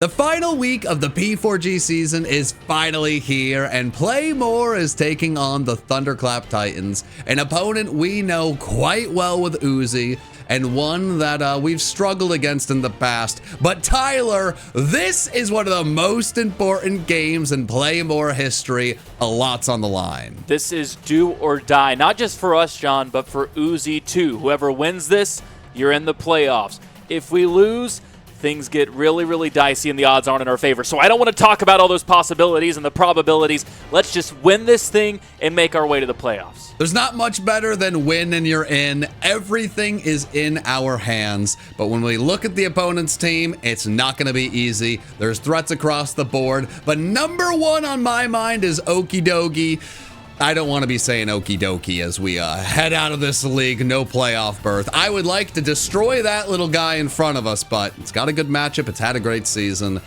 The final week of the P4G season is finally here, and Playmore is taking on the Thunderclap Titans, an opponent we know quite well with Uzi, and one that we've struggled against in the past. But Tyler, this is one of the most important games in Playmore history. A lot's on the line. This is do or die, not just for us, John, but for Uzi too. Whoever wins this, you're in the playoffs. If we lose, things get really, really dicey and the odds aren't in our favor. So I don't want to talk about all those possibilities and the probabilities. Let's just win this thing and make our way to the playoffs. There's not much better than win and you're in. Everything is in our hands. But when we look at the opponent's team, it's not going to be easy. There's threats across the board. But number one on my mind is Okie Dokie. I don't want to be saying okie dokie as we head out of this league, no playoff berth. I would like to destroy that little guy in front of us, but it's got a good matchup. It's had a great season.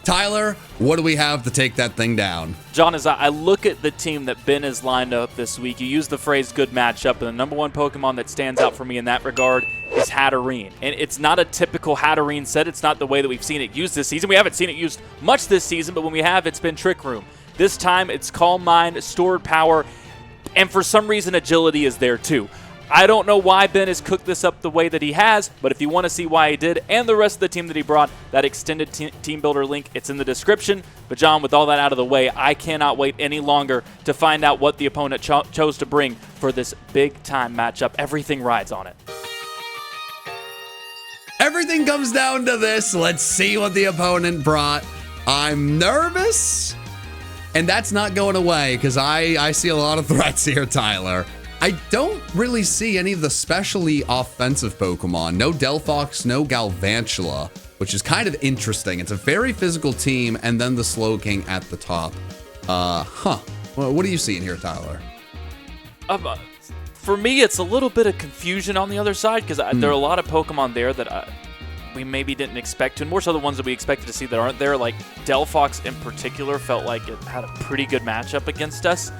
Tyler, what do we have to take that thing down? John, as I look at the team that Ben has lined up this week, you use the phrase good matchup, and the number one Pokemon that stands out for me in that regard is Hatterene. And it's not a typical Hatterene set. It's not the way that we've seen it used this season. We haven't seen it used much this season, but when we have, it's been Trick Room. This time, it's Calm Mind, Stored Power, and for some reason, Agility is there too. I don't know why Ben has cooked this up the way that he has, but if you want to see why he did and the rest of the team that he brought, that extended team builder link, it's in the description. But John, with all that out of the way, I cannot wait any longer to find out what the opponent chose to bring for this big-time matchup. Everything rides on it. Everything comes down to this. Let's see what the opponent brought. I'm nervous, and that's not going away because I see a lot of threats here, Tyler. I don't really see any of the specially offensive Pokemon. No Delphox, no Galvantula, which is kind of interesting. It's a very physical team, and then the Slowking at the top. Well, what are you seeing here, Tyler? For me, it's a little bit of confusion on the other side because there are a lot of Pokemon there that we maybe didn't expect to, and more so the ones that we expected to see that aren't there. Like Delphox in particular felt like it had a pretty good matchup against us.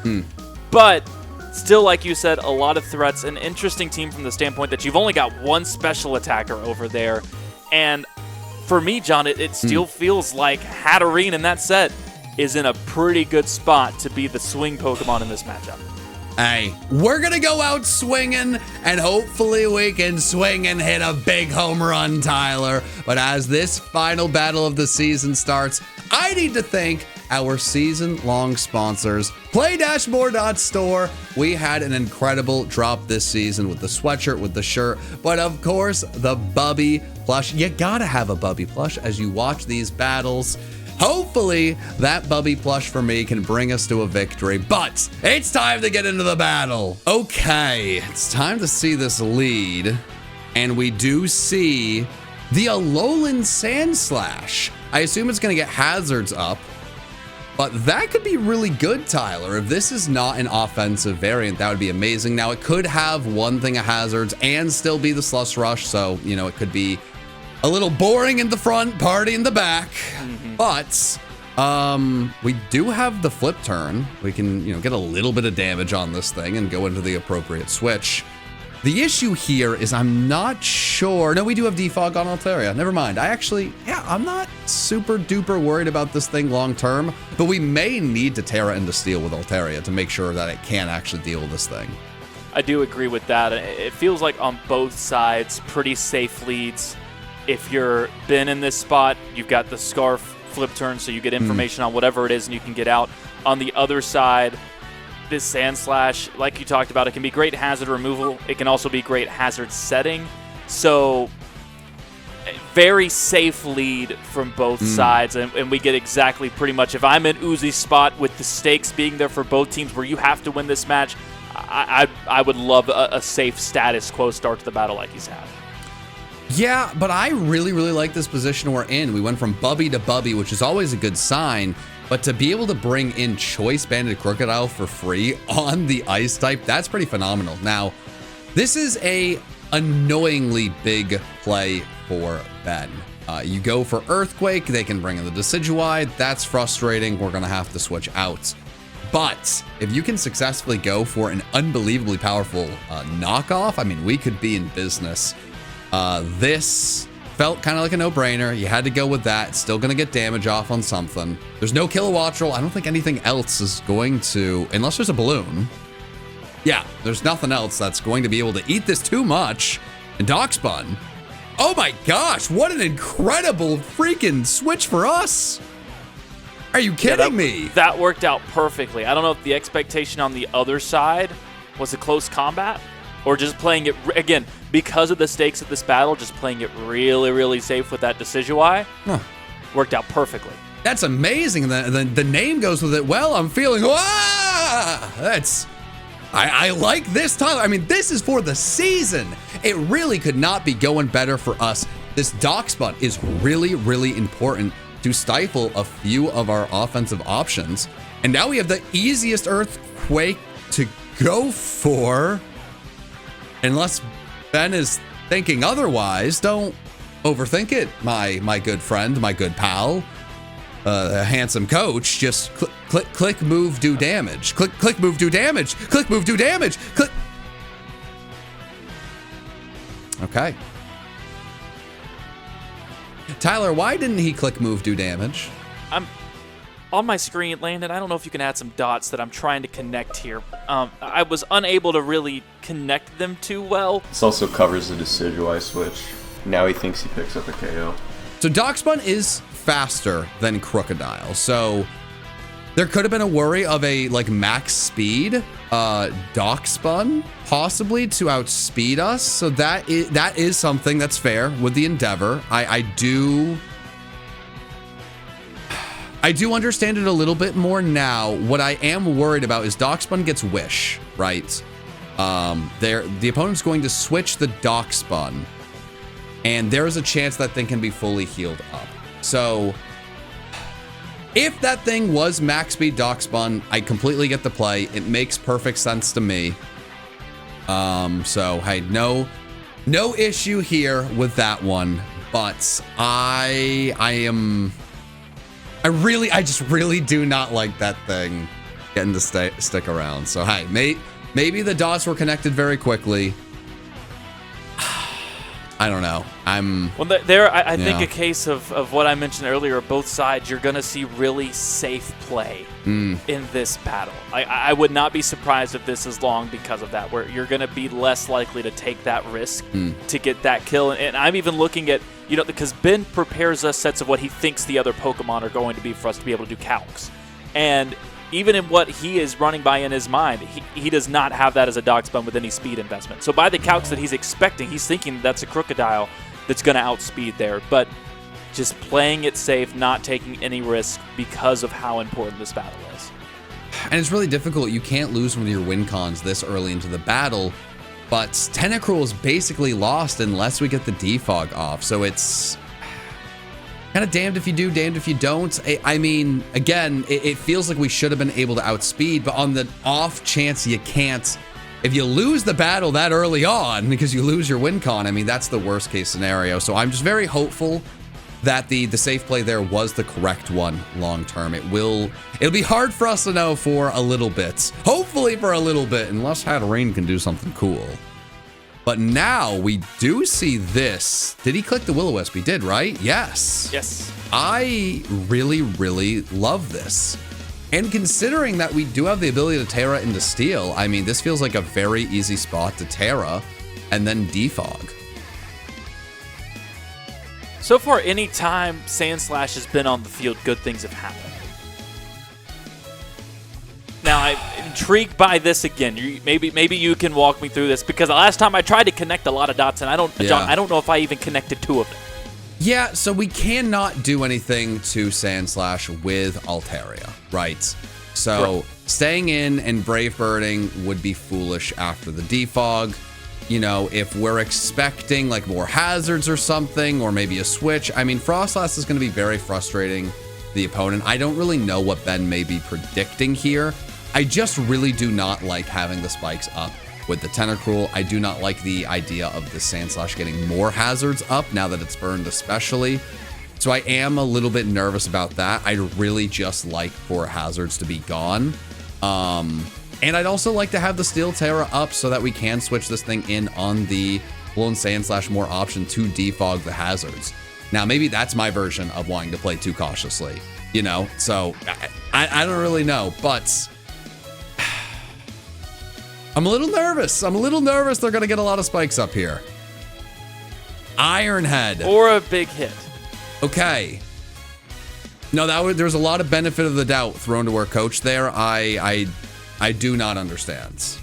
But still, like you said, a lot of threats. An interesting team from the standpoint that you've only got one special attacker over there. And for me, John, it still feels like Hatterene in that set is in a pretty good spot to be the swing Pokemon in this matchup. Hey, we're going to go out swinging, and hopefully we can swing and hit a big home run, Tyler. But as this final battle of the season starts, I need to thank our season-long sponsors, Play-More.store. We had an incredible drop this season with the sweatshirt, with the shirt, but of course, the Bubby plush. You gotta have a Bubby plush as you watch these battles. Hopefully, that Bubby plush for me can bring us to a victory, but it's time to get into the battle. Okay, it's time to see this lead, and we do see the Alolan Sandslash. I assume it's gonna get hazards up, but that could be really good, Tyler. If this is not an offensive variant, that would be amazing. Now, it could have one thing of hazards and still be the Slush Rush, so, you know, it could be a little boring in the front, party in the back. But we do have the flip turn. We can, you know, get a little bit of damage on this thing and go into the appropriate switch. The issue here is I'm not sure. No, we do have defog on Altaria. Never mind. I'm not super duper worried about this thing long term, but we may need to Terra into Steel with Altaria to make sure that it can actually deal with this thing. I do agree with that. It feels like on both sides, pretty safe leads. If you're been in this spot, you've got the Scarf flip turn, so you get information on whatever it is and you can get out. On the other side, this Sandslash, like you talked about, it can be great hazard removal. It can also be great hazard setting. So very safe lead from both sides, and we get exactly pretty much, if I'm in Uzi's spot with the stakes being there for both teams where you have to win this match, I would love a safe status quo start to the battle like he's had. Yeah, but I really, really like this position we're in. We went from Bubby to Bubby, which is always a good sign. But to be able to bring in Choice Banded Crocodile for free on the Ice type, that's pretty phenomenal. Now, this is a annoyingly big play for Ben. You go for Earthquake, they can bring in the Decidueye. That's frustrating. We're going to have to switch out. But if you can successfully go for an unbelievably powerful knockoff, I mean, we could be in business. This felt kind of like a no-brainer. You had to go with that. It's still going to get damage off on something. There's no kilowatt roll. I don't think anything else is going to, unless there's a balloon. Yeah, there's nothing else that's going to be able to eat this too much. And Darkspun. Oh my gosh, what an incredible freaking switch for us. Are you kidding me? That worked out perfectly. I don't know if the expectation on the other side was a close combat or just playing it, again, because of the stakes of this battle, just playing it really, really safe with that Decisive worked out perfectly. That's amazing. The name goes with it. Well, I'm feeling, I like this, Tyler. I mean, this is for the season. It really could not be going better for us. This Darkspun is really, really important to stifle a few of our offensive options. And now we have the easiest Earthquake to go for. Unless Ben is thinking otherwise, don't overthink it, my good friend, my good pal. Handsome coach, just click, move, do damage. Click, move, do damage. Click, move, do damage. Click. Okay. Tyler, why didn't he click, move, do damage? I'm on my screen, Landon. I don't know if you can add some dots that I'm trying to connect here. I was unable to really connect them too well. This also covers the Decidueye switch. Now he thinks he picks up a KO. So Darkspun is faster than Crocodile, so there could have been a worry of a max speed Darkspun possibly to outspeed us. So that is something that's fair with the Endeavor. I do understand it a little bit more now. What I am worried about is Darkspun gets Wish, right? The opponent's going to switch the Darkspun, and there's a chance that thing can be fully healed up. So if that thing was max speed Darkspun, I completely get the play. It makes perfect sense to me. So hey, no issue here with that one. But I just really do not like that thing getting to stick around. So hey, maybe the dots were connected very quickly. I don't know. I think a case of what I mentioned earlier, both sides, you're going to see really safe play in this battle. I would not be surprised if this is long because of that, where you're going to be less likely to take that risk to get that kill. And I'm even looking at, because Ben prepares us sets of what he thinks the other Pokemon are going to be for us to be able to do calcs. And even in what he is running by in his mind, he does not have that as a Darkspun with any speed investment. So by the calcs that he's expecting, he's thinking that's a Crocodile that's going to outspeed there. But just playing it safe, not taking any risk because of how important this battle is. And it's really difficult. You can't lose one of your win cons this early into the battle. But Tentacruel is basically lost unless we get the defog off. So it's kind of damned if you do, damned if you don't. I mean, again, it feels like we should have been able to outspeed, but on the off chance you can't, if you lose the battle that early on because you lose your win con, I mean, that's the worst case scenario. So I'm just very hopeful that the safe play there was the correct one long term. It'll be hard for us to know for a little bit. Hopefully for a little bit, unless Hatterene can do something cool. But now we do see this. Did he click the Will-O-Wisp? He did, right? Yes. Yes. I really, really love this. And considering that we do have the ability to Terra into Steel, I mean, this feels like a very easy spot to Terra and then defog. So far, any time Sandslash has been on the field, good things have happened. Now, I'm intrigued by this again. Maybe you can walk me through this, because the last time I tried to connect a lot of dots, and I don't know if I even connected 2 of them. Yeah, so we cannot do anything to Sandslash with Altaria, right? So staying in and Brave Birding would be foolish after the defog. If we're expecting more hazards or something, or maybe a switch, I mean, Frostlass is going to be very frustrating the opponent. I don't really know what Ben may be predicting here. I just really do not like having the spikes up with the Tentacruel. I do not like the idea of the Sandslash getting more hazards up now that it's burned especially. So I am a little bit nervous about that. I'd really just like for hazards to be gone. And I'd also like to have the Steel Terra up so that we can switch this thing in on the and Sand Slash more option to defog the hazards. Now, maybe that's my version of wanting to play too cautiously, you know? So I don't really know, but I'm a little nervous. They're going to get a lot of spikes up here. Ironhead. Or a big hit. Okay. No, there was a lot of benefit of the doubt thrown to our coach there. I do not understand.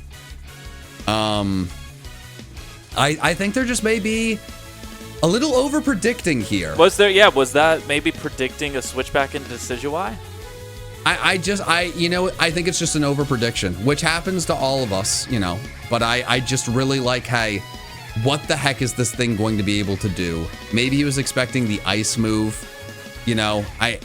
I think there just may be a little over predicting here. Was that maybe predicting a switchback into Decidueye? I think it's just an over prediction, which happens to all of us, you know, but I just really like, hey, what the heck is this thing going to be able to do? Maybe he was expecting the ice move, you know, I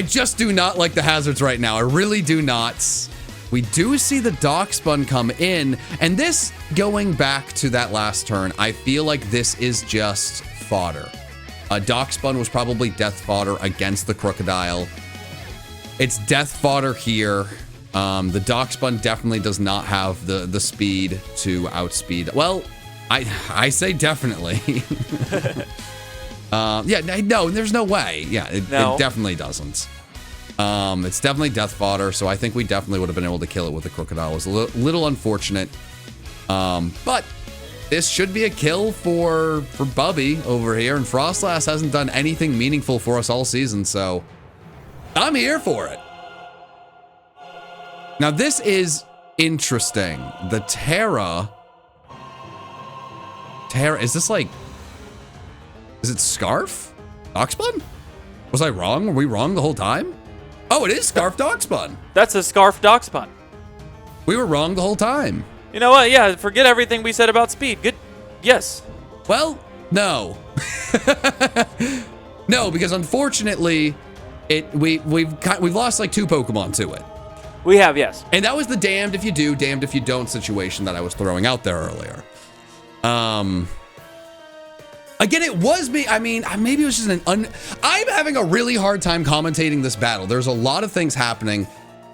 just do not like the hazards right now. I really do not. We do see the Darkspawn come in, and this, going back to that last turn, I feel like this is just fodder. Darkspawn was probably death fodder against the Crocodile. It's death fodder here. The Darkspawn definitely does not have the speed to outspeed. Well, I say definitely. No, there's no way. Yeah, it definitely doesn't. It's definitely death fodder, so I think we definitely would have been able to kill it with the Crocodile. It was a little unfortunate. But this should be a kill for Bubby over here, and Frostlass hasn't done anything meaningful for us all season, so I'm here for it. Now, this is interesting. The Terra, is this like, is it Scarf? Darkspawn? Was I wrong? Were we wrong the whole time? Oh, it is Scarf Darkspawn. That's a Scarf Darkspawn. We were wrong the whole time. You know what? Yeah, forget everything we said about speed. Good. Yes. Well, no. No, because unfortunately, we've lost like 2 Pokemon to it. We have, yes. And that was the damned if you do, damned if you don't situation that I was throwing out there earlier. Again, it was me. I mean, maybe it was just I'm having a really hard time commentating this battle. There's a lot of things happening.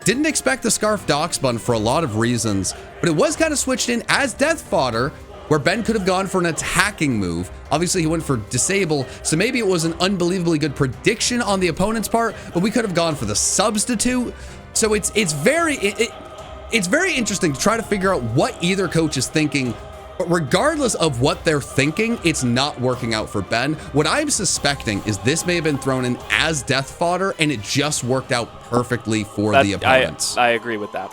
Didn't expect the Scarf Darkspawn for a lot of reasons, but it was kind of switched in as death fodder, where Ben could have gone for an attacking move. Obviously, he went for disable, so maybe it was an unbelievably good prediction on the opponent's part, but we could have gone for the substitute. So it's very interesting to try to figure out what either coach is thinking. But regardless of what they're thinking, it's not working out for Ben. What I'm suspecting is this may have been thrown in as death fodder, and it just worked out perfectly for the opponents. I agree with that.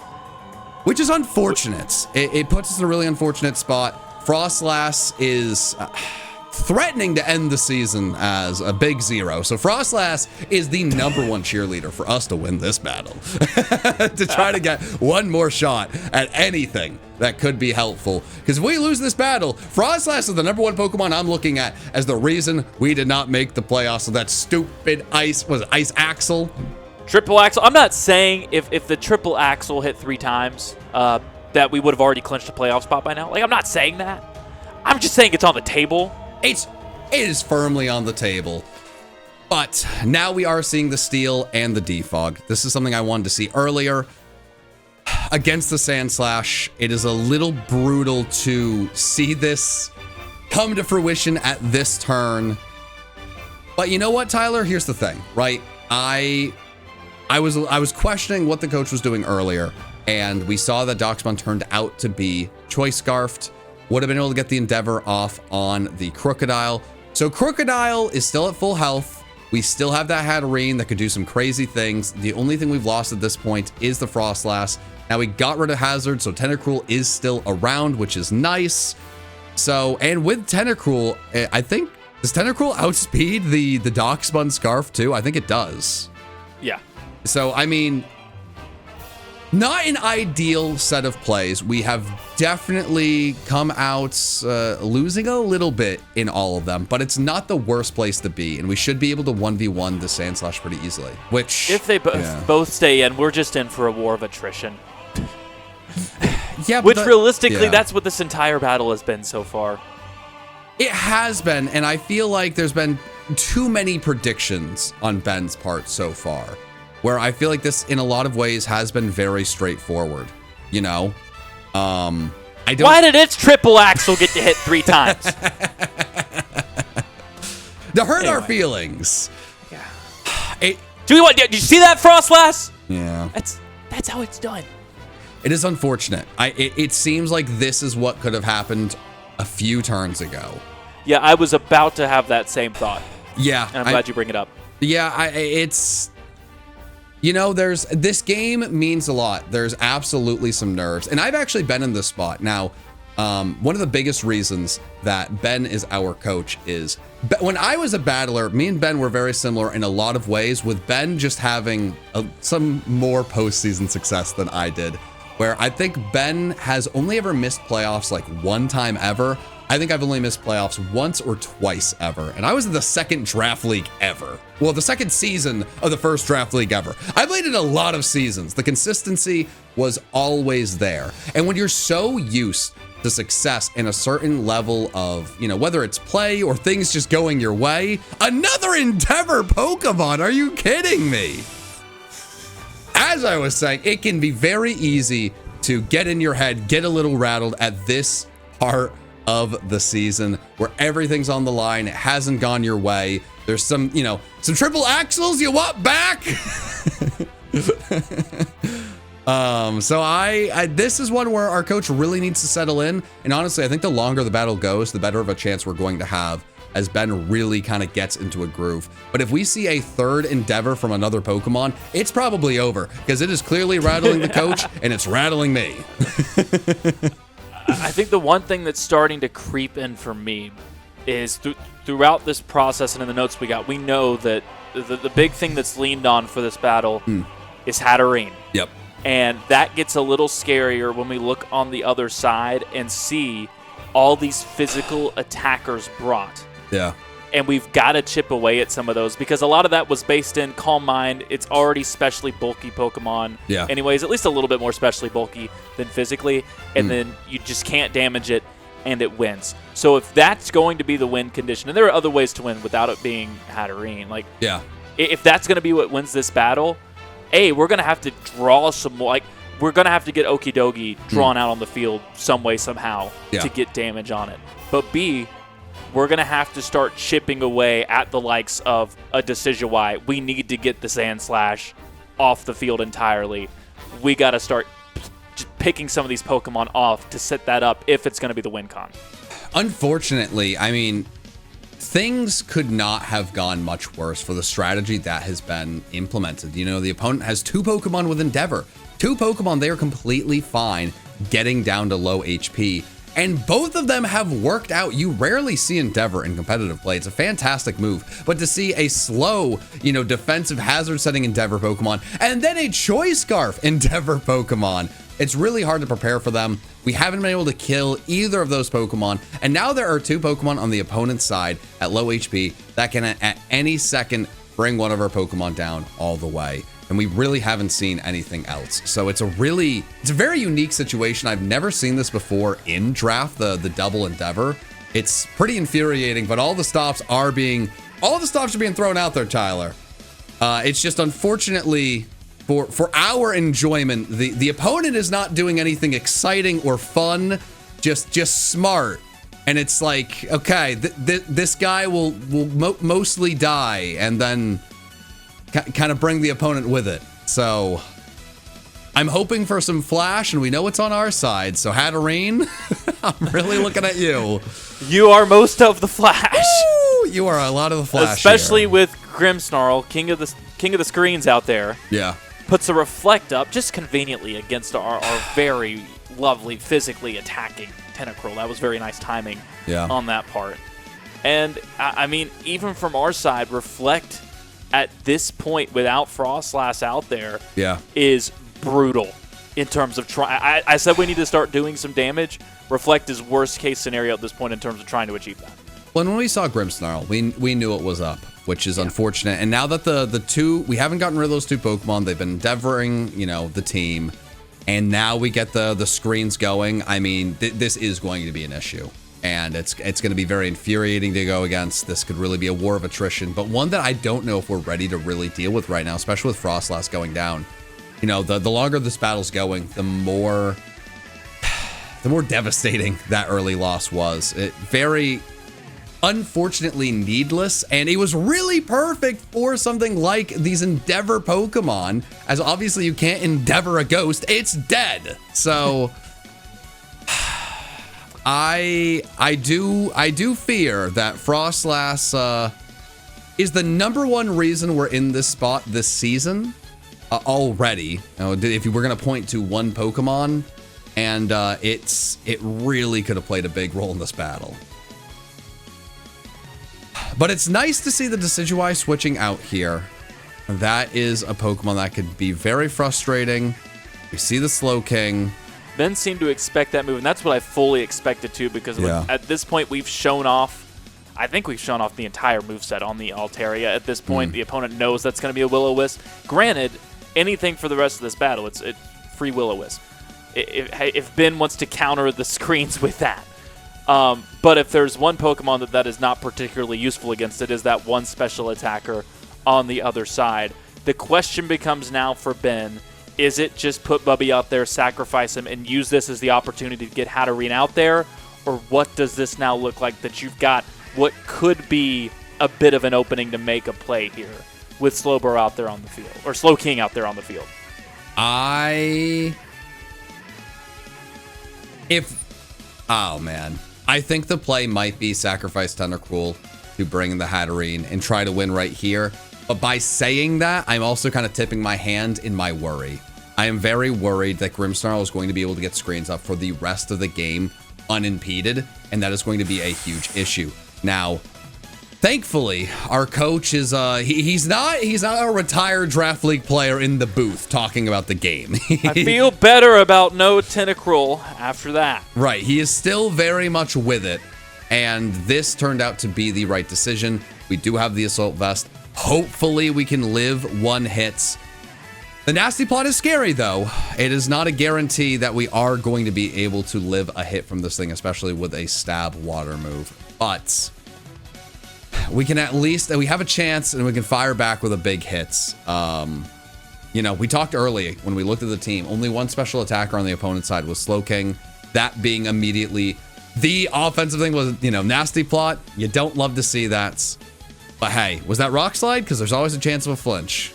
Which is unfortunate. It puts us in a really unfortunate spot. Frostlass is threatening to end the season as a big 0. So Frostlass is the #1 cheerleader for us to win this battle. To try to get one more shot at anything that could be helpful. Because if we lose this battle, Frostlass is the #1 Pokemon I'm looking at as the reason we did not make the playoffs. So that stupid Ice Axle? Triple Axle. I'm not saying if the Triple Axle hit 3 times that we would have already clinched a playoff spot by now. Like, I'm not saying that. I'm just saying it's on the table. It is firmly on the table. But now we are seeing the steal and the defog. This is something I wanted to see earlier. Against the Sand Slash, it is a little brutal to see this come to fruition at this turn. But you know what, Tyler? Here's the thing, right? I was questioning what the coach was doing earlier, and we saw that Darkspawn turned out to be Choice Scarfed. Would have been able to get the Endeavor off on the Crocodile. So Crocodile is still at full health. We still have that Hatterene that could do some crazy things. The only thing we've lost at this point is the Frostlass. Now we got rid of Hazard, so Tentacruel is still around, which is nice. So, and with Tentacruel, I think, does Tentacruel outspeed the Darkspawn Scarf too? I think it does. Yeah. So, I mean, not an ideal set of plays. We have definitely come out losing a little bit in all of them, but it's not the worst place to be, and we should be able to 1v1 the Sand Slash pretty easily, which... If they both stay in, we're just in for a war of attrition. Yeah, which realistically, that's what this entire battle has been so far. It has been, and I feel like there's been too many predictions on Ben's part so far, where I feel like this, in a lot of ways, has been very straightforward, you know? Why did its triple axle get to hit 3 times? To hurt our feelings. Yeah. Did you see that, Frostlass? Yeah. That's how it's done. It is unfortunate. It seems like this is what could have happened a few turns ago. Yeah, I was about to have that same thought. Yeah. And I'm glad you bring it up. Yeah, it's... this game means a lot. There's absolutely some nerves. And I've actually been in this spot. Now, one of the biggest reasons that Ben is our coach is... when I was a battler, me and Ben were very similar in a lot of ways, with Ben just having some more postseason success than I did. Where I think Ben has only ever missed playoffs like one time ever. I think I've only missed playoffs once or twice ever. And I was in the second draft league ever. Well, the second season of the first draft league ever. I played in a lot of seasons. The consistency was always there. And when you're so used to success in a certain level of, whether it's play or things just going your way, another Endeavor Pokemon, are you kidding me? As I was saying, it can be very easy to get in your head, get a little rattled at this part of the season where everything's on the line. It hasn't gone your way. There's some triple axles you want back. So this is one where our coach really needs to settle in. And honestly, I think the longer the battle goes, the better of a chance we're going to have as Ben really kind of gets into a groove. But if we see a third Endeavor from another Pokemon, it's probably over, because it is clearly rattling the coach and it's rattling me. I think the one thing that's starting to creep in for me is throughout this process and in the notes we got, we know that the big thing that's leaned on for this battle is Hatterene. Yep. And that gets a little scarier when we look on the other side and see all these physical attackers brought. Yeah. And we've got to chip away at some of those, because a lot of that was based in Calm Mind. It's already specially bulky Pokemon. Yeah. Anyways, at least a little bit more specially bulky than physically. And then you just can't damage it, and it wins. So if that's going to be the win condition, and there are other ways to win without it being Hatterene. Like, yeah. If that's going to be what wins this battle, A, we're going to have to draw some more. Like, we're going to have to get Okidogi drawn out on the field some way, somehow to get damage on it. But B, we're going to have to start chipping away at the likes of a Decidueye. We need to get the Sandslash off the field entirely. We got to start picking some of these Pokemon off to set that up if it's going to be the win con. Unfortunately, I mean, things could not have gone much worse for the strategy that has been implemented. The opponent has 2 Pokemon with Endeavor. 2 Pokemon, they are completely fine getting down to low HP. And both of them have worked out. You rarely see Endeavor in competitive play. It's a fantastic move. But to see a slow, defensive hazard setting Endeavor Pokemon, and then a Choice Scarf Endeavor Pokemon, it's really hard to prepare for them. We haven't been able to kill either of those Pokemon. And now there are 2 Pokemon on the opponent's side at low HP that can at any second bring one of our Pokemon down all the way. And we really haven't seen anything else. So it's a very unique situation. I've never seen this before in draft, the double Endeavor. It's pretty infuriating, but all the stops are being thrown out there, Tyler. It's just unfortunately for our enjoyment, the opponent is not doing anything exciting or fun, just smart. And it's like, okay, this guy will mostly die and then kind of bring the opponent with it. So I'm hoping for some flash, and we know it's on our side. So Hatterene, I'm really looking at you. You are most of the flash. Woo! You are a lot of the flash, especially here. With Grimmsnarl, king of the screens out there. Yeah, puts a reflect up just conveniently against our very lovely physically attacking Tentacruel. That was very nice timing on that part. And I mean, even from our side, reflect at this point without Frostlass out there is brutal in terms of trying. I said we need to start doing some damage. Reflect is worst case scenario at this point in terms of trying to achieve that. Well, when we saw Grimmsnarl, we knew it was up, which is unfortunate. And now that the 2, we haven't gotten rid of those 2 Pokemon, they've been endeavoring, the team. And now we get the screens going. I mean, this is going to be an issue. And it's going to be very infuriating to go against. This could really be a war of attrition, but one that I don't know if we're ready to really deal with right now, especially with Frostlass going down. The longer this battle's going, the more the more devastating that early loss was. It very unfortunately needless, and it was really perfect for something like these Endeavor Pokemon, as obviously you can't Endeavor a ghost, it's dead. So I do fear that Frostlass is the #1 reason we're in this spot this season already. If you were gonna point to one Pokemon, and it really could have played a big role in this battle. But it's nice to see the Decidueye switching out here. That is a Pokemon that could be very frustrating. We see the Slowking. Ben seemed to expect that move, and that's what I fully expected too, because at this point we've shown off, I think we've shown off the entire moveset on the Altaria. At this point, the opponent knows that's going to be a Will-O-Wisp. Granted, anything for the rest of this battle, it's free Will-O-Wisp. If Ben wants to counter the screens with that. But if there's one Pokemon that is not particularly useful against it, is that one special attacker on the other side. The question becomes now for Ben, is it just put Bubby out there, sacrifice him, and use this as the opportunity to get Hatterene out there? Or what does this now look like that you've got what could be a bit of an opening to make a play here with Slowbro out there on the field, or Slowking out there on the field? Oh man. I think the play might be sacrifice Thundercruel to bring the Hatterene and try to win right here. But by saying that, I'm also kind of tipping my hand in my worry. I am very worried that Grimmsnarl is going to be able to get screens up for the rest of the game unimpeded, and that is going to be a huge issue. Now, thankfully, our coach is he's not a retired draft league player in the booth talking about the game. I feel better about no Tentacruel after that. Right, he is still very much with it, and this turned out to be the right decision. We do have the Assault Vest. Hopefully, we can live one hits. The Nasty Plot is scary, though. It is not a guarantee that we are going to be able to live a hit from this thing, especially with a Stab Water move. But we can at least, we have a chance, and we can fire back with a big hits. You know, we talked early when we looked at the team. Only one special attacker on the opponent's side was Slowking. That being immediately the offensive thing was, you know, Nasty Plot. You don't love to see that. But hey, was that Rock Slide? Because there's always a chance of a flinch.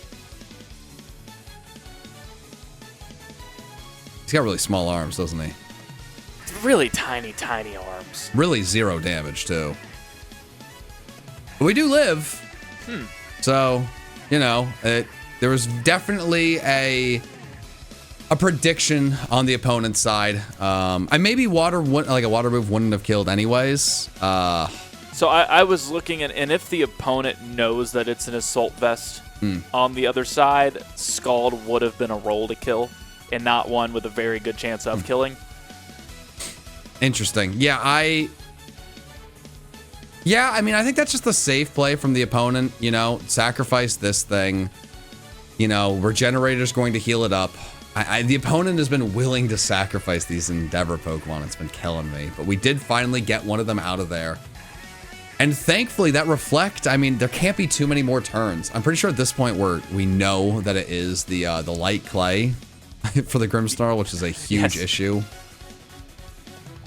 He's got really small arms, doesn't he? Really tiny, tiny arms. Really 0 damage, too. But we do live. So, you know, there was definitely a prediction on the opponent's side. I maybe a water move wouldn't have killed anyways. So I was looking at, and if the opponent knows that it's an Assault Vest on the other side, Scald would have been a roll to kill, and not one with a very good chance of killing. Interesting. Yeah, I mean, I think that's just the safe play from the opponent, you know, sacrifice this thing. You know, Regenerator's going to heal it up. The opponent has been willing to sacrifice these Endeavor Pokemon. It's been killing me. But we did finally get one of them out of there. And thankfully, that Reflect, I mean, there can't be too many more turns. I'm pretty sure at this point we know that it is the Light Clay for the Grimmsnarl, which is a huge issue.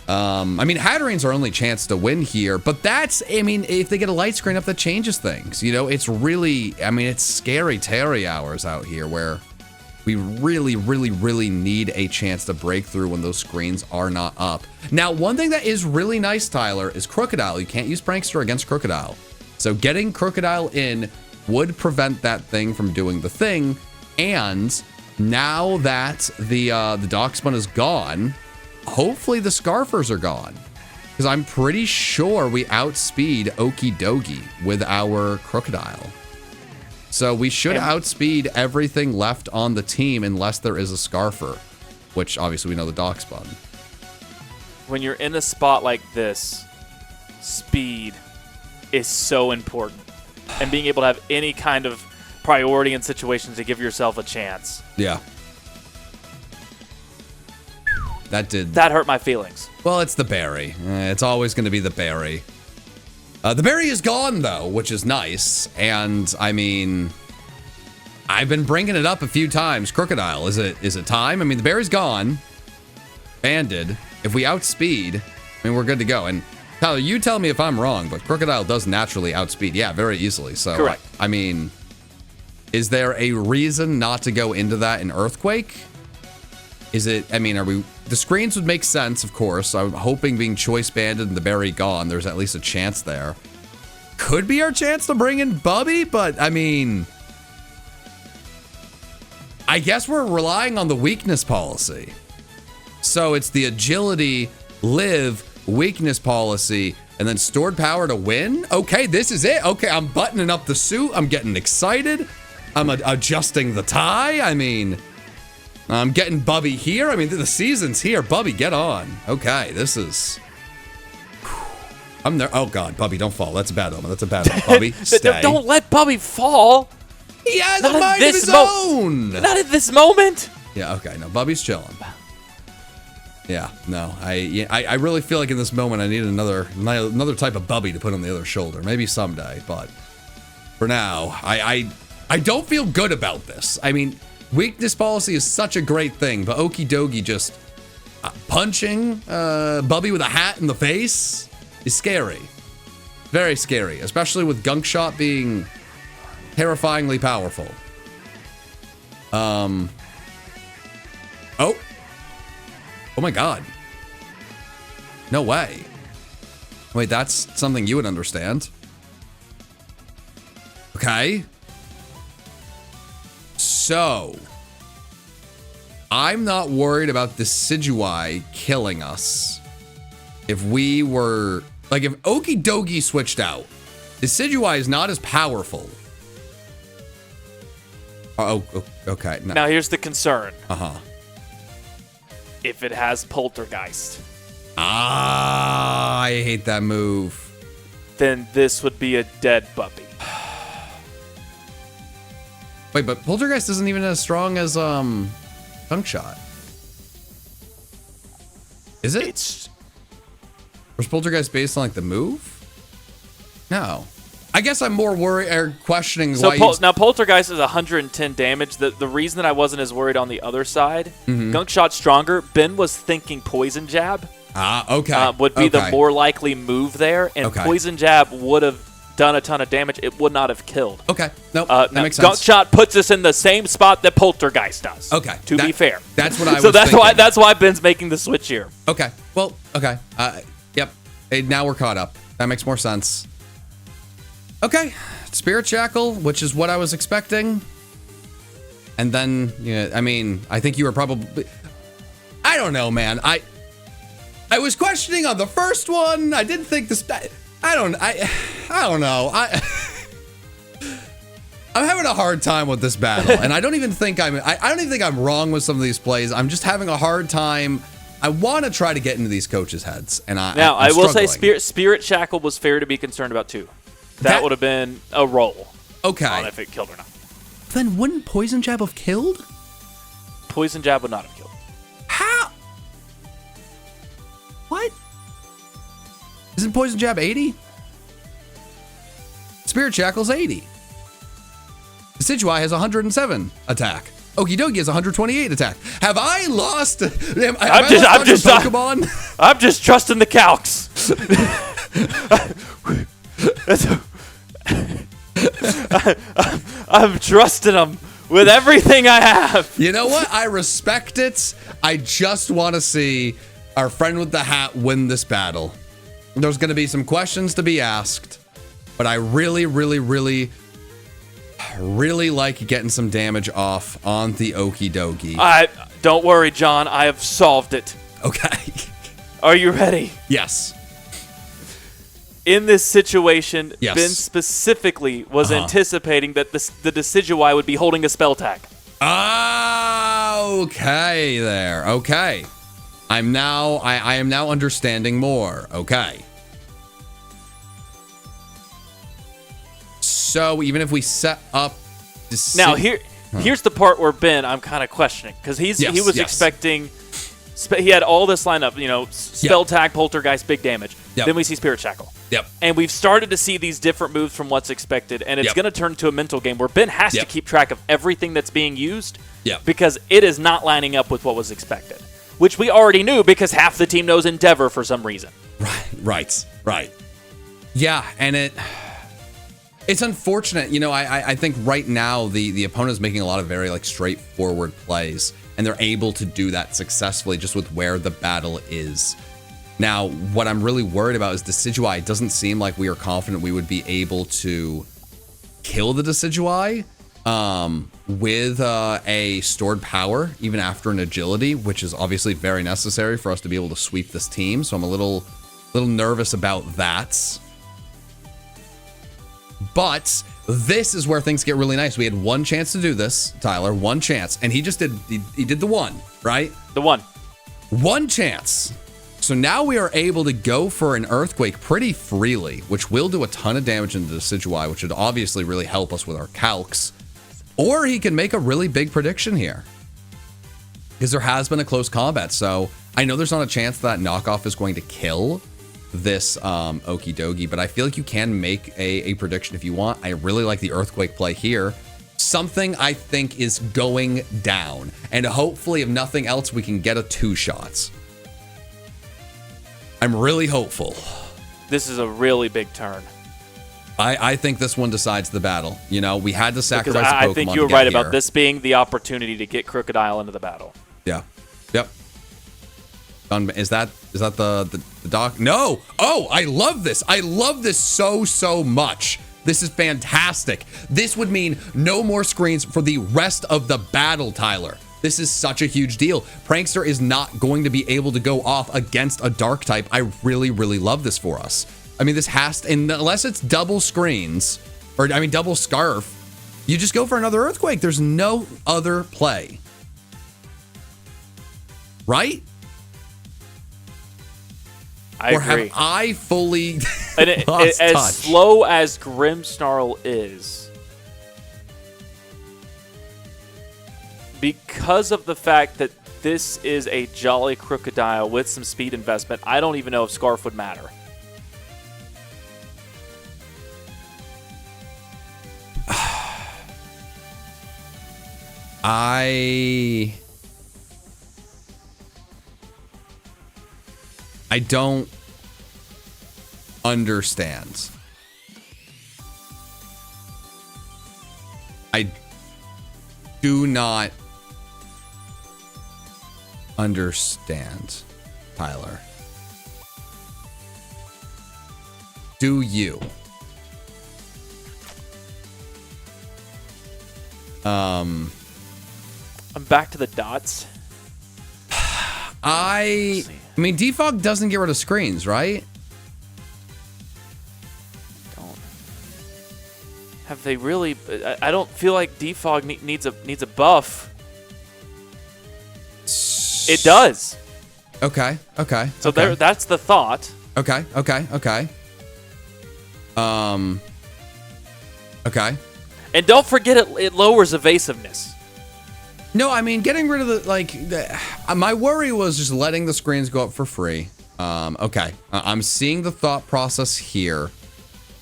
I mean, Hatterene's our only chance to win here, but that's, I mean, if they get a light screen up, that changes things. You know, it's really, I mean, it's scary Terry hours out here where we really, really, really need a chance to break through when those screens are not up. Now, one thing that is really nice, Tyler, is Crocodile. You can't use Prankster against Crocodile. So getting Crocodile in would prevent that thing from doing the thing. And now that the Darkspun is gone, hopefully the Scarfers are gone. Because I'm pretty sure we outspeed Okidogi with our Crocodile. So we should outspeed everything left on the team unless there is a Scarfer, which obviously we know the Darkspun. When you're in a spot like this, speed is so important. And being able to have any kind of priority in situations to give yourself a chance. Yeah. That hurt my feelings. Well, it's the berry. It's always going to be the berry. The berry is gone, though, which is nice. And, I mean, I've been bringing it up a few times. Crocodile, is it time? I mean, the berry's gone. Banded. if we outspeed, I mean, we're good to go. And Tyler, you tell me if I'm wrong, but Crocodile does naturally outspeed. Yeah, very easily. So, correct. I mean, is there a reason not to go into that in Earthquake? Is it, I mean, the screens would make sense, of course. I'm hoping being Choice Banded and the Berry gone, there's at least a chance there. Could be our chance to bring in Bubby, but I mean, I guess we're relying on the weakness policy. So it's the agility, live, weakness policy, and then stored power to win? Okay, this is it. Okay, I'm buttoning up the suit. I'm getting excited. I'm adjusting the tie. I mean, I'm getting Bubby here. I mean, the season's here. Bubby, get on. Okay, this is... I'm there. Oh, God, Bubby, don't fall. That's a bad omen. That's a bad omen. Bubby, stay. Don't let Bubby fall. He has a mind of his own. Not at this moment. Yeah, okay. No, Bubby's chilling. Yeah, no. I really feel like in this moment I need another type of Bubby to put on the other shoulder. Maybe someday, but for now, I don't feel good about this. I mean, weakness policy is such a great thing, but Okie Dokie just punching Bubby with a hat in the face is scary. Very scary, especially with Gunk Shot being terrifyingly powerful. Oh my God. No way. Wait, that's something you would understand. Okay. So, I'm not worried about Decidueye killing us. If we were, like, if Okie Dokie switched out, Decidueye is not as powerful. Oh, okay. No. Now here's the concern. Uh-huh. If it has Poltergeist. Ah, I hate that move. Then this would be a dead Bubby. Wait, but Poltergeist isn't even as strong as Gunk Shot. Is it? Or is Poltergeist based on like the move? No. I guess I'm more worried or questioning why. Now Poltergeist is 110 damage. The reason that I wasn't as worried on the other side, Gunk Shot's stronger. Ben was thinking Poison Jab. Okay. Would be the more likely move there, and Poison Jab would have done a ton of damage. It would not have killed. Okay. Nope. That makes sense. Gunk Shot puts us in the same spot that Poltergeist does. Okay. To be fair. That's what I was So that's thinking. that's why Ben's making the switch here. Okay. Well, okay. Yep. Hey, now we're caught up. That makes more sense. Okay. Spirit Shackle, which is what I was expecting. And then, yeah, I mean, I think you were probably... I don't know, man. I was questioning on the first one. I didn't think this... I don't know. I'm having a hard time with this battle, and I don't even think I'm wrong with some of these plays. I'm just having a hard time. I want to try to get into these coaches' heads, and I will say Spirit Shackle was fair to be concerned about too. That would have been a roll. Okay. On if it killed or not. Then wouldn't Poison Jab have killed? Poison Jab would not have killed. How? What? Isn't Poison Jab 80? Spirit Shackle's 80. Decidueye has 107 attack. Okie Dokie has 128 attack. Have I lost? I'm just Pokemon. I'm just trusting the calcs. I'm trusting them with everything I have. You know what? I respect it. I just want to see our friend with the hat win this battle. There's going to be some questions to be asked, but I really, really, really, really like getting some damage off on the Okie Dokie. Don't worry, John. I have solved it. Okay. Are you ready? Yes. In this situation, yes. Ben specifically was anticipating that the Decidueye would be holding a spell tag. Okay there. Okay. I am now understanding more. Okay. So even if we set up now here's the part where Ben I'm kind of questioning because he was expecting he had all this lineup, spell tag, poltergeist, big damage. Then we see Spirit Shackle. Yep. And we've started to see these different moves from what's expected, and it's going to turn to a mental game where Ben has to keep track of everything that's being used because it is not lining up with what was expected. which we already knew because half the team knows Endeavor for some reason. Right. Yeah, and it's unfortunate. You know, I think right now the opponent is making a lot of very like straightforward plays, and they're able to do that successfully just with where the battle is. Now, what I'm really worried about is Decidueye. It doesn't seem like we are confident we would be able to kill the Decidueye with a stored power, even after an agility, which is obviously very necessary for us to be able to sweep this team. So I'm a little nervous about that. But this is where things get really nice. We had one chance to do this, Tyler, one chance, and he just did, he did the one, right? The one. One chance. So now we are able to go for an Earthquake pretty freely, which will do a ton of damage into the Decidueye, which would obviously really help us with our calcs. Or he can make a really big prediction here, because there has been a close combat. So I know there's not a chance that knockoff is going to kill this Okie Dokie, but I feel like you can make a prediction if you want. I really like the Earthquake play here. Something I think is going down, and hopefully, if nothing else, we can get a 2-shot. I'm really hopeful. This is a really big turn. I think this one decides the battle. You know, we had to sacrifice a Pokemon. I think you were right about this being the opportunity to get Crocodile into the battle. Yeah. Yep. Is that the doc? No. Oh, I love this. I love this so much. This is fantastic. This would mean no more screens for the rest of the battle, Tyler. This is such a huge deal. Prankster is not going to be able to go off against a dark type. I really love this for us. I mean, this has to, unless it's double screens, or I mean double scarf, you just go for another Earthquake. There's no other play. Right? I agree. Have I fully and lost as touch? slow as Grimmsnarl is, because of the fact that this is a Jolly Crocodile with some speed investment, I don't even know if Scarf would matter. I don't understand. I do not understand, Tyler. Do you? I'm back to the dots. I mean, Defog doesn't get rid of screens, right? Have they really? I don't feel like Defog needs a buff. It does. Okay. So that's the thought. Okay. Okay. And don't forget it lowers evasiveness. No, I mean, getting rid of my worry was just letting the screens go up for free. Okay. I'm seeing the thought process here.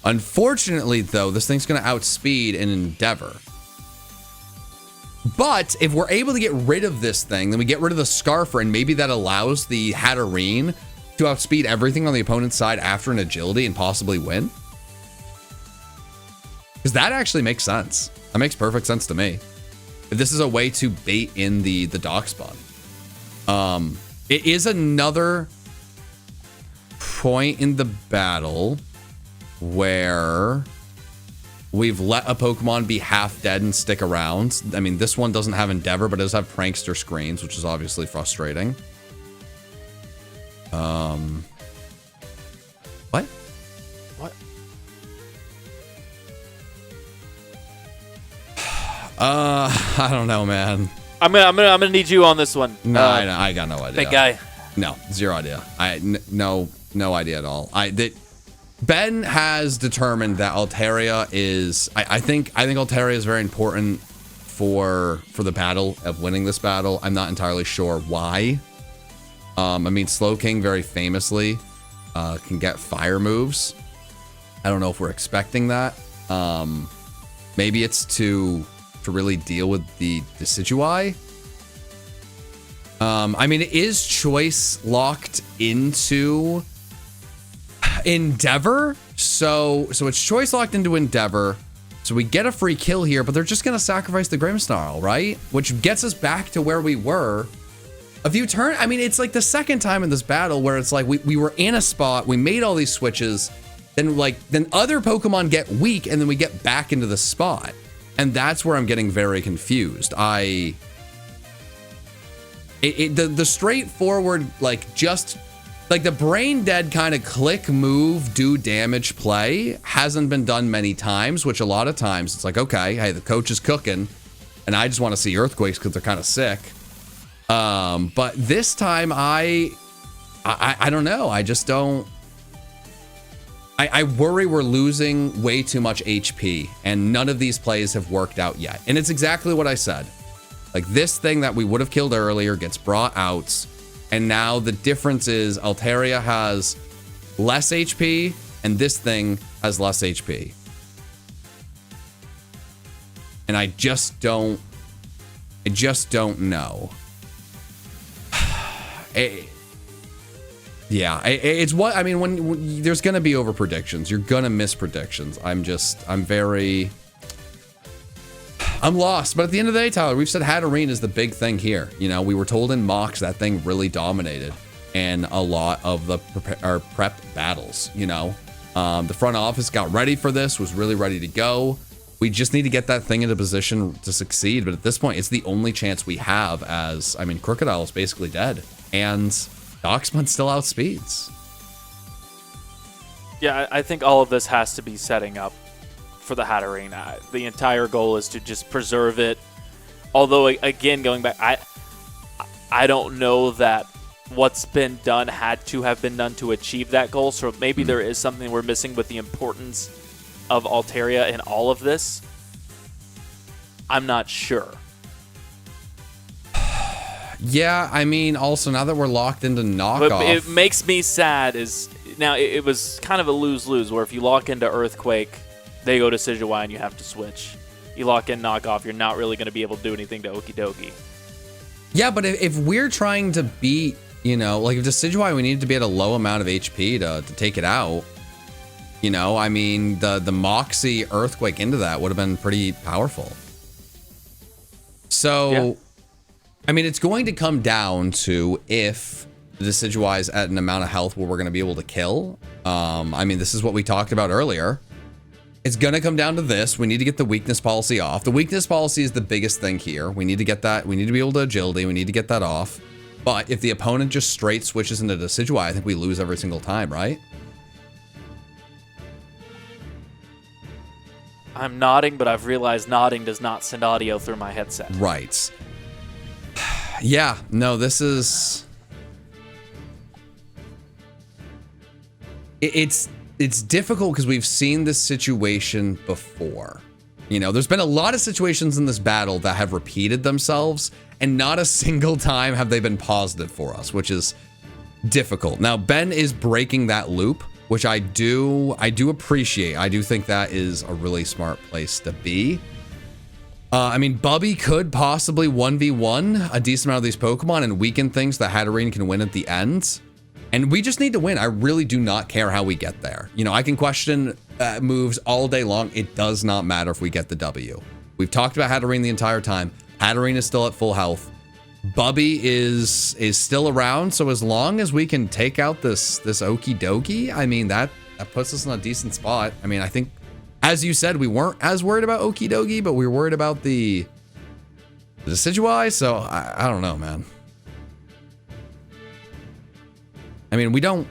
Unfortunately, though, this thing's going to outspeed an Endeavor. But if we're able to get rid of this thing, then we get rid of the Scarfer, and maybe that allows the Hatterene to outspeed everything on the opponent's side after an agility and possibly win. Because that actually makes sense. That makes perfect sense to me. If this is a way to bait in the Dock Spawn. It is another point in the battle where we've let a Pokemon be half dead and stick around. I mean, this one doesn't have Endeavor, but it does have Prankster screens, which is obviously frustrating. What? I don't know, man. I'm gonna need you on this one. No, I got no idea. Big guy. No, zero idea. No idea at all. Ben has determined that Altaria is. I think Altaria is very important for the battle of winning this battle. I'm not entirely sure why. I mean, Slowking very famously can get fire moves. I don't know if we're expecting that. Maybe it's to really deal with the Decidueye. I mean, it is choice locked into Endeavor. So it's choice locked into Endeavor. So we get a free kill here, but they're just going to sacrifice the Grimsnarl, right? Which gets us back to where we were a few turns. I mean, it's like the second time in this battle where it's like we were in a spot, we made all these switches, then other Pokemon get weak, and then we get back into the spot. And that's where I'm getting very confused. The straightforward, the brain dead kind of click, move, do damage play hasn't been done many times, which a lot of times it's like, okay, hey, the coach is cooking and I just want to see earthquakes because they're kind of sick. But this time I don't know. I just don't. I worry we're losing way too much HP and none of these plays have worked out yet. And it's exactly what I said. Like this thing that we would have killed earlier gets brought out. And now the difference is Altaria has less HP and this thing has less HP. And I just don't know. It's what, I mean, when there's going to be over predictions, you're going to miss predictions. I'm lost, but at the end of the day, Tyler, we've said Hatterene is the big thing here. You know, we were told in mocks that thing really dominated in a lot of the prep battles, you know. The front office got ready for this, was really ready to go. We just need to get that thing into position to succeed, but at this point, it's the only chance we have as, I mean, Crocodile is basically dead, and Doxman still outspeeds. Yeah, I think all of this has to be setting up for the Hatterene. The entire goal is to just preserve it. Although, again, going back, I don't know that what's been done had to have been done to achieve that goal. So maybe there is something we're missing with the importance of Altaria in all of this. I'm not sure. Yeah, I mean, also now that we're locked into knockoff, but it makes me sad. Now it was kind of a lose-lose where if you lock into Earthquake, they go to Decidueye and you have to switch. You lock in knockoff, you're not really going to be able to do anything to Okidogi. Yeah, but if we're trying to beat, you know, like if Decidueye, we needed to be at a low amount of HP to take it out. You know, I mean, the Moxie Earthquake into that would have been pretty powerful. So, yeah. I mean, it's going to come down to if the Decidueye is at an amount of health where we're going to be able to kill. I mean, this is what we talked about earlier. It's going to come down to this. We need to get the weakness policy off. The weakness policy is the biggest thing here. We need to get that. We need to be able to agility. We need to get that off. But if the opponent just straight switches into Decidueye, I think we lose every single time, right? I'm nodding, but I've realized nodding does not send audio through my headset. Right. Yeah, no, this is... It's difficult because we've seen this situation before. You know, there's been a lot of situations in this battle that have repeated themselves, and not a single time have they been positive for us, which is difficult. Now, Ben is breaking that loop, which I do appreciate. I do think that is a really smart place to be. I mean, Bubby could possibly 1v1 a decent amount of these Pokemon and weaken things that Hatterene can win at the end. And we just need to win. I really do not care how we get there. You know, I can question moves all day long. It does not matter if we get the W. We've talked about Hatterene the entire time. Hatterene is still at full health. Bubby is still around. So as long as we can take out this Okidogi, I mean, that puts us in a decent spot. I mean, I think, as you said, we weren't as worried about Okidogi, but we were worried about the Decidueye. So I don't know, man. I mean, we don't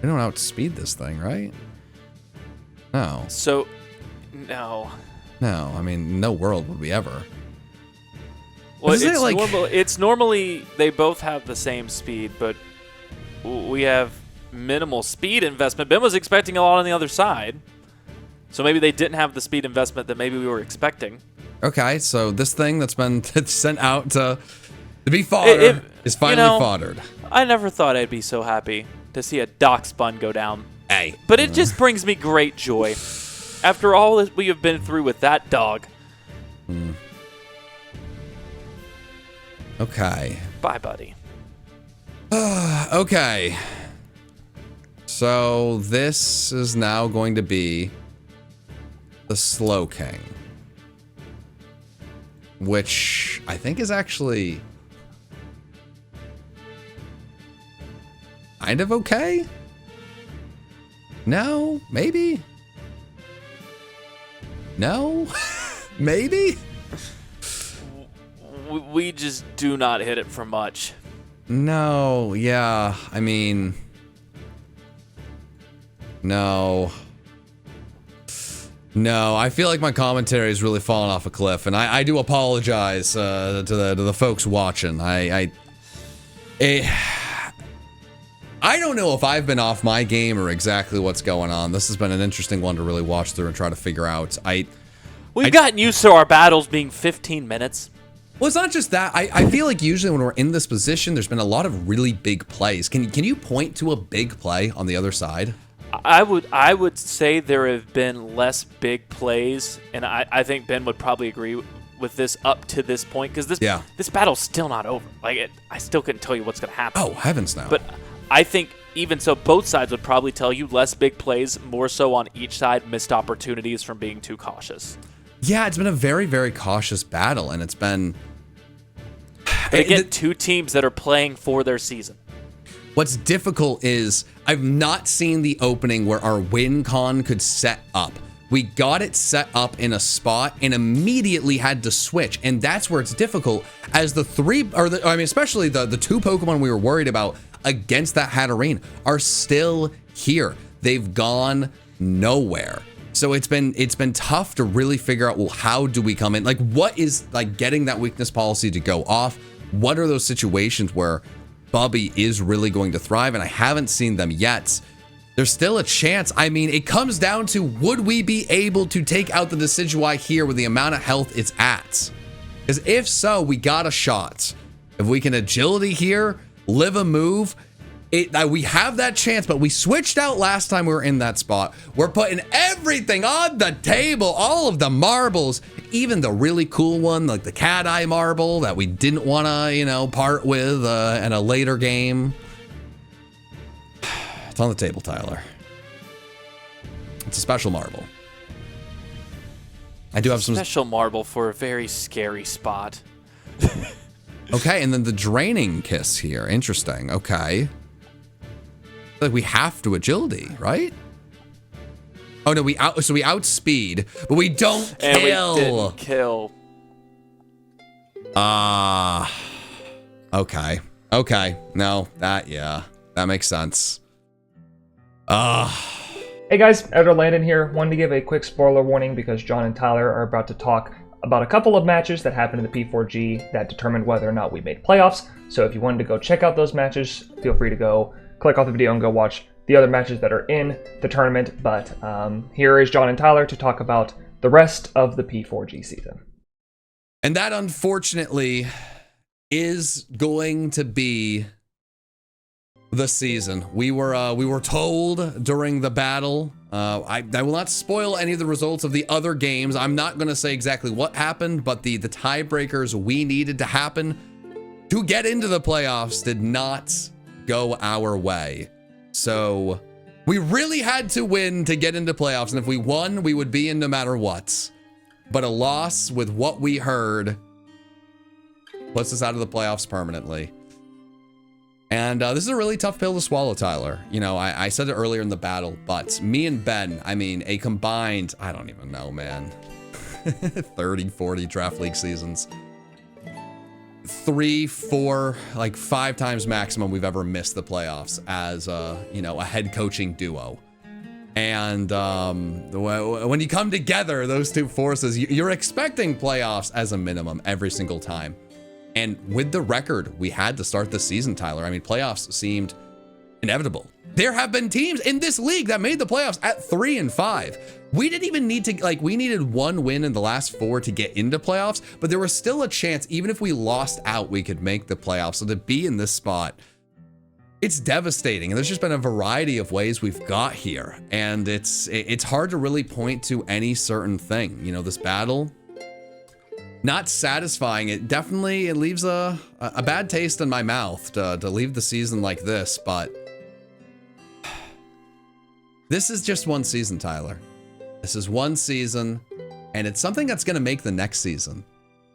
outspeed this thing, right? No. So, no. No, I mean, no world would we ever. Well, it's normally they both have the same speed, but we have minimal speed investment. Ben was expecting a lot on the other side, so maybe they didn't have the speed investment that maybe we were expecting. Okay, so this thing that's been sent out to be fodder is finally foddered. I never thought I'd be so happy to see a Doxbun go down. Hey. But it just brings me great joy. After all that we have been through with that dog. Okay. Bye, buddy. Okay. So this is now going to be the Slow King, which I think is actually kind of okay. No, maybe. No, maybe. We just do not hit it for much. No, yeah, I mean, no. No, I feel like my commentary is really falling off a cliff, and I do apologize to the folks watching. I don't know if I've been off my game or exactly what's going on. This has been an interesting one to really watch through and try to figure out. We've gotten used to our battles being 15 minutes. Well, it's not just that. I feel like usually when we're in this position, there's been a lot of really big plays. Can you point to a big play on the other side? I would say there have been less big plays, and I think Ben would probably agree with this up to this point, because this battle's still not over. Like, I still couldn't tell you what's going to happen. Oh, heavens no. But I think even so, both sides would probably tell you less big plays, more so on each side, missed opportunities from being too cautious. Yeah, it's been a very, very cautious battle, and it's been... But again, two teams that are playing for their season. What's difficult is I've not seen the opening where our win con could set up. We got it set up in a spot and immediately had to switch, and that's where it's difficult, as especially the two Pokemon we were worried about against that Hatterene are still here. They've gone nowhere. So it's been tough to really figure out, well, how do we come in? Like, what is like getting that weakness policy to go off? What are those situations where Bubby is really going to thrive? And I haven't seen them yet. There's still a chance. I mean, it comes down to, would we be able to take out the Decidueye here with the amount of health it's at? Because if so, we got a shot. If we can agility here, live a move, we have that chance, but we switched out last time we were in that spot. We're putting everything on the table, all of the marbles, even the really cool one, like the cat eye marble that we didn't want to, part with in a later game. It's on the table, Tyler. It's a special marble. I do have some special marble for a very scary spot. Okay, and then the draining kiss here. Interesting. Okay. Like we have to agility, right? Oh no, we outspeed, but we don't kill. And we didn't kill. Okay. Okay. No, that makes sense. Hey guys, Editor Landon here. Wanted to give a quick spoiler warning because John and Tyler are about to talk about a couple of matches that happened in the P4G that determined whether or not we made playoffs. So if you wanted to go check out those matches, feel free to go click off the video and go watch the other matches that are in the tournament. But here is John and Tyler to talk about the rest of the P4G season. And that, unfortunately, is going to be the season. We were told during the battle. I will not spoil any of the results of the other games. I'm not going to say exactly what happened, but the tiebreakers we needed to happen to get into the playoffs did not go our way. So we really had to win to get into playoffs, and if we won, we would be in no matter what. But a loss with what we heard puts us out of the playoffs permanently. And this is a really tough pill to swallow, Tyler. I said it earlier in the battle, but me and Ben, I mean, a combined, I don't even know, man, 30, 40 draft league seasons. 3, 4, like 5 times maximum we've ever missed the playoffs as a head coaching duo. And when you come together, those two forces, you're expecting playoffs as a minimum every single time. And with the record we had to start the season, Tyler, I mean, playoffs seemed inevitable. There have been teams in this league that made the playoffs at 3 and 5. We didn't even need to, we needed 1 win in the last 4 to get into playoffs, but there was still a chance, even if we lost out, we could make the playoffs. So to be in this spot, it's devastating. And there's just been a variety of ways we've got here. And it's hard to really point to any certain thing. This battle, not satisfying. It definitely leaves a bad taste in my mouth to leave the season like this, but this is just one season, Tyler. This is one season, and it's something that's going to make the next season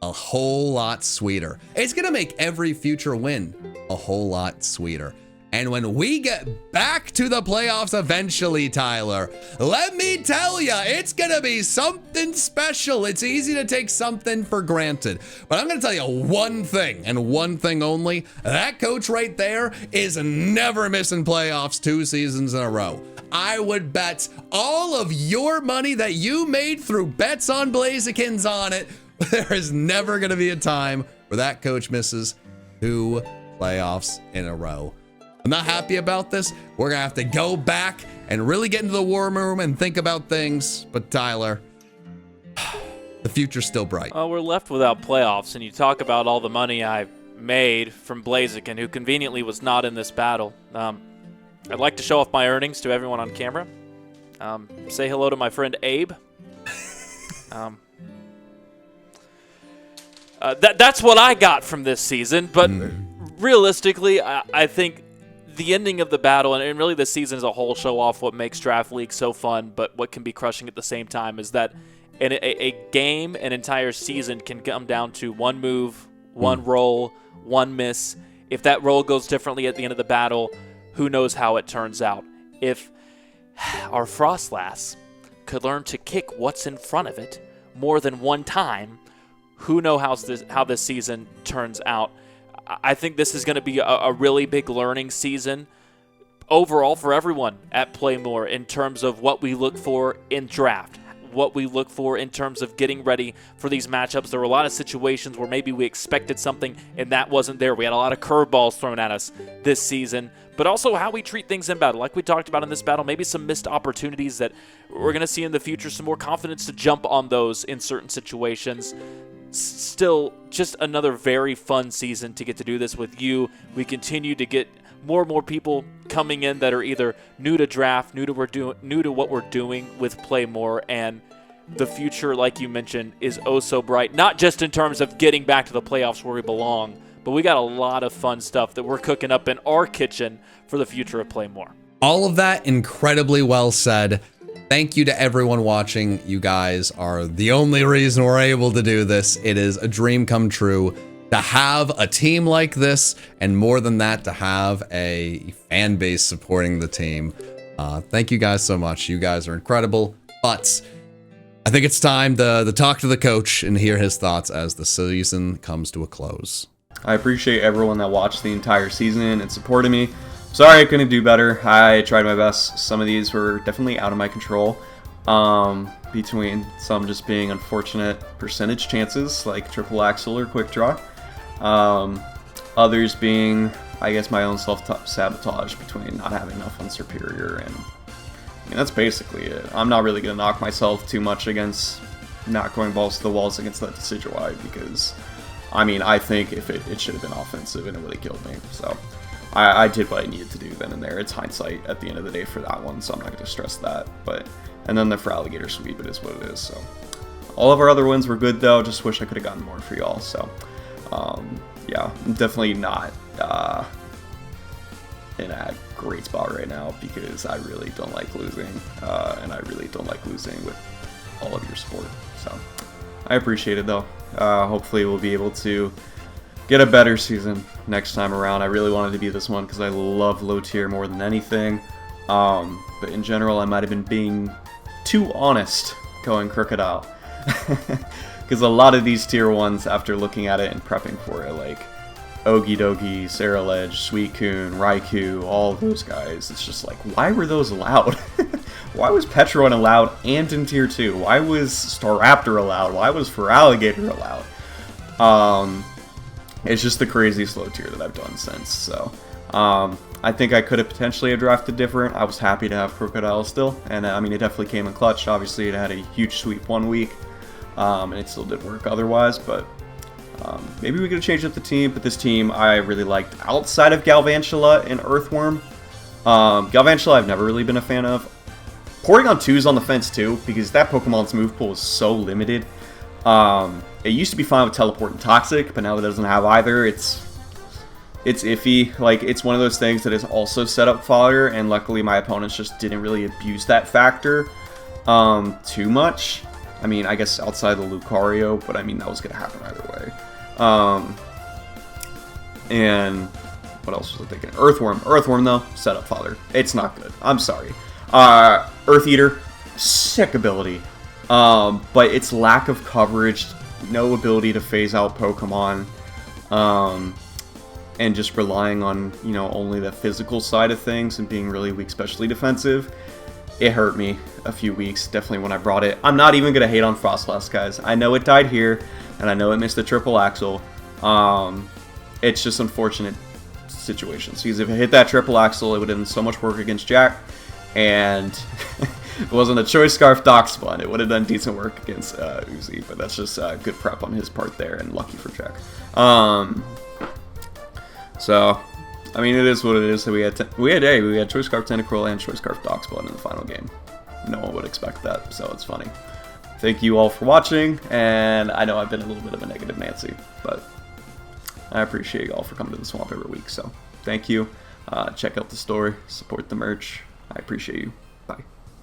a whole lot sweeter. It's going to make every future win a whole lot sweeter. And when we get back to the playoffs eventually, Tyler, let me tell you, it's going to be something special. It's easy to take something for granted. But I'm going to tell you one thing, and one thing only. That coach right there is never missing playoffs 2 seasons in a row. I would bet all of your money that you made through bets on Blazikins on it. There is never going to be a time where that coach misses 2 playoffs in a row. I'm not happy about this. We're going to have to go back and really get into the war room and think about things. But Tyler, the future's still bright. Well, we're left without playoffs, and you talk about all the money I made from Blaziken, who conveniently was not in this battle. I'd like to show off my earnings to everyone on camera. Say hello to my friend Abe. That's what I got from this season, but realistically, I think the ending of the battle, and really the season as a whole, show off what makes Draft League so fun, but what can be crushing at the same time is that in a game, an entire season can come down to one move, one roll, one miss. If that roll goes differently at the end of the battle, who knows how it turns out. If our Frostlass could learn to kick what's in front of it more than one time, who knows how this season turns out. I think this is going to be a really big learning season overall for everyone at Playmore in terms of what we look for in draft, what we look for in terms of getting ready for these matchups. There were a lot of situations where maybe we expected something and that wasn't there. We had a lot of curveballs thrown at us this season, but also how we treat things in battle. Like we talked about in this battle, maybe some missed opportunities that we're going to see in the future, some more confidence to jump on those in certain situations. Still, just another very fun season to get to do this with you. We continue to get more and more people coming in that are either new to draft, new to what we're doing with Playmore, and the future, like you mentioned, is oh so bright. Not just in terms of getting back to the playoffs where we belong, but we got a lot of fun stuff that we're cooking up in our kitchen for the future of Playmore. All of that incredibly well said. Thank you to everyone watching. You guys are the only reason we're able to do this. It is a dream come true to have a team like this, and more than that, to have a fan base supporting the team. Thank you guys so much. You guys are incredible. But I think it's time to talk to the coach and hear his thoughts as the season comes to a close. I appreciate everyone that watched the entire season and supported me. Sorry I couldn't do better. I tried my best. Some of these were definitely out of my control. Between some just being unfortunate percentage chances, like triple axel or quick draw. Others being, I guess, my own self-sabotage between not having enough on Superior, and that's basically it. I'm not really going to knock myself too much against not going balls to the walls against that Decidueye, because, I think if it should have been offensive and it really killed me, so... I did what I needed to do then and there. It's hindsight at the end of the day for that one, so I'm not going to stress that. And then the for Alligator Sweep, it is what it is. So all of our other wins were good, though. Just wish I could have gotten more for y'all. So yeah, I'm definitely not in a great spot right now, because I really don't like losing, and I really don't like losing with all of your support. So I appreciate it, though. Hopefully we'll be able to get a better season next time around. I really wanted to be this one because I love low tier more than anything. But in general, I might have been being too honest going Crocodile. Because a lot of these tier ones, after looking at it and prepping for it, like Ogie Dogie, Saraledge, Suicune, Raikou, all those guys, it's just like, why were those allowed? Why was Petron allowed and in tier 2? Why was Staraptor allowed? Why was Feraligatr allowed? It's just the craziest low tier that I've done since, so I think I could have potentially have drafted different. I was happy to have Crocodile still, and it definitely came in clutch. Obviously, it had a huge sweep 1 week, and it still did work otherwise, but maybe we could have changed up the team. But this team I really liked outside of Galvantula and Earthworm. Galvantula I've never really been a fan of. Porygon 2 is on the fence too, because that Pokemon's move pool is so limited. It used to be fine with Teleport and Toxic, but now it doesn't have either. It's iffy. Like, it's one of those things that is also setup fodder, and luckily my opponents just didn't really abuse that factor too much. I mean, I guess outside the Lucario, but I mean, that was going to happen either way. And what else was I thinking? Earthworm. Earthworm, though, setup fodder. It's not good. I'm sorry. Earth Eater, sick ability. But its lack of coverage, no ability to phase out Pokemon, and just relying on, you know, only the physical side of things and being really weak, especially defensive, it hurt me a few weeks, definitely when I brought it. I'm not even going to hate on Frostlass, guys. I know it died here, and I know it missed the triple axle. It's just unfortunate situations, because if it hit that triple axle, it would have done so much work against Jack, and if it wasn't a Choice Scarf Dock Spun, it would have done decent work against Uzi, but that's just good prep on his part there, and lucky for Jack. So, I mean, it is what it is. So we had Choice Scarf Tentacruel and Choice Scarf Dock Spun in the final game. No one would expect that, so it's funny. Thank you all for watching, and I know I've been a little bit of a negative Nancy, but I appreciate you all for coming to the swamp every week, so thank you. Check out the store, support the merch. I appreciate you. Bye.